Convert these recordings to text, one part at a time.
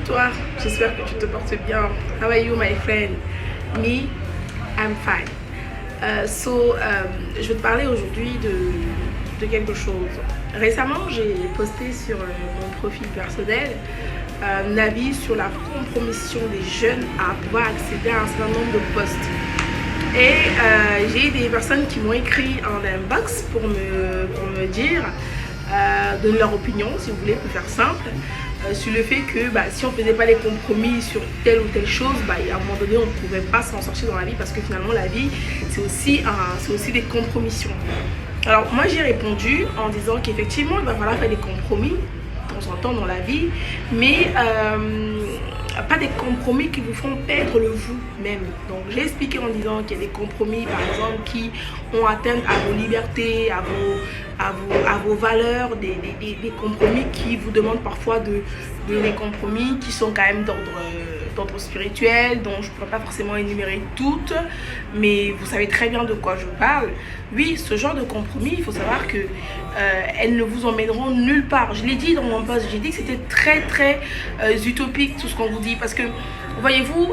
toi? J'espère que tu te portes bien. How are you, my friend? Me, I'm fine. Je vais te parler aujourd'hui de quelque chose. Récemment, j'ai posté sur mon profil personnel un avis sur la compromission des jeunes à pouvoir accéder à un certain nombre de postes. Et j'ai des personnes qui m'ont écrit en inbox pour me dire, donner leur opinion, si vous voulez, pour faire simple, sur le fait que si on ne faisait pas les compromis sur telle ou telle chose, à un moment donné, on ne pouvait pas s'en sortir dans la vie, parce que finalement, la vie, c'est aussi des compromissions. Alors, moi, j'ai répondu en disant qu'effectivement, il va falloir faire des compromis de temps en temps dans la vie, mais pas des compromis qui vous font perdre le vous-même. Donc j'ai expliqué en disant qu'il y a des compromis par exemple qui ont atteint à vos libertés, à vos valeurs, des compromis qui vous demandent parfois des compromis qui sont quand même d'ordre spirituel, dont je ne pourrais pas forcément énumérer toutes, mais vous savez très bien de quoi je parle. Oui, ce genre de compromis, il faut savoir que elles ne vous emmèneront nulle part. Je l'ai dit dans mon post, j'ai dit que c'était très très utopique tout ce qu'on vous dit, parce que voyez-vous,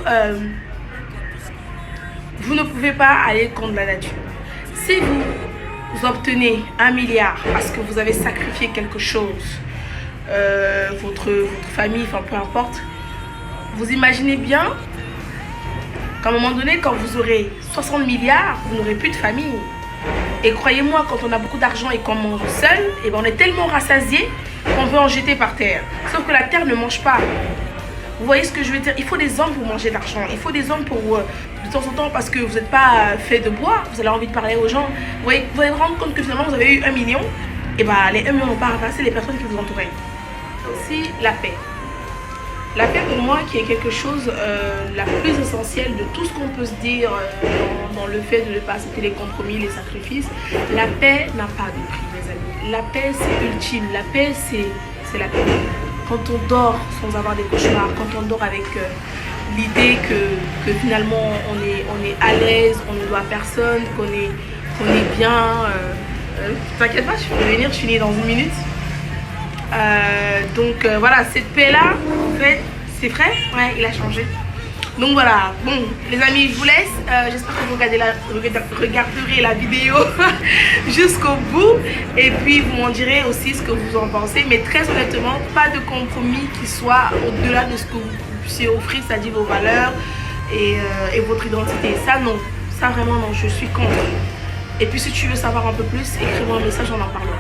vous ne pouvez pas aller contre la nature. Si vous obtenez 1 milliard parce que vous avez sacrifié quelque chose, votre famille, enfin peu importe, vous imaginez bien qu'à un moment donné, quand vous aurez 60 milliards, vous n'aurez plus de famille. Et croyez-moi, quand on a beaucoup d'argent et qu'on mange seul, on est tellement rassasié qu'on veut en jeter par terre. Sauf que la terre ne mange pas. Vous voyez ce que je veux dire? Il faut des hommes pour manger de l'argent. Il faut des hommes pour, de temps en temps, parce que vous n'êtes pas fait de bois, vous avez envie de parler aux gens. Vous allez vous rendre compte que finalement, vous avez eu 1 million. Et les 1 million n'ont pas remplacé les personnes qui vous entouraient. Aussi, la paix. La paix pour moi qui est quelque chose la plus essentielle de tout ce qu'on peut se dire dans le fait de ne pas accepter les compromis, les sacrifices. La paix n'a pas de prix, mes amis. La paix c'est ultime, la paix c'est la paix. Quand on dort sans avoir des cauchemars, quand on dort avec l'idée que finalement on est à l'aise, on ne doit à personne, qu'on est bien. T'inquiète pas, je peux venir, je finis dans 1 minute. Donc voilà, cette paix là en fait c'est vrai, ouais, il a changé. Donc voilà, bon les amis, je vous laisse, j'espère que vous regarderez la vidéo jusqu'au bout, et puis vous m'en direz aussi ce que vous en pensez, mais très honnêtement, pas de compromis qui soit au-delà de ce que vous puissiez offrir, c'est-à-dire vos valeurs et votre identité. Ça non, ça vraiment non, je suis contre. Et puis si tu veux savoir un peu plus, écris-moi un message, on en parlera.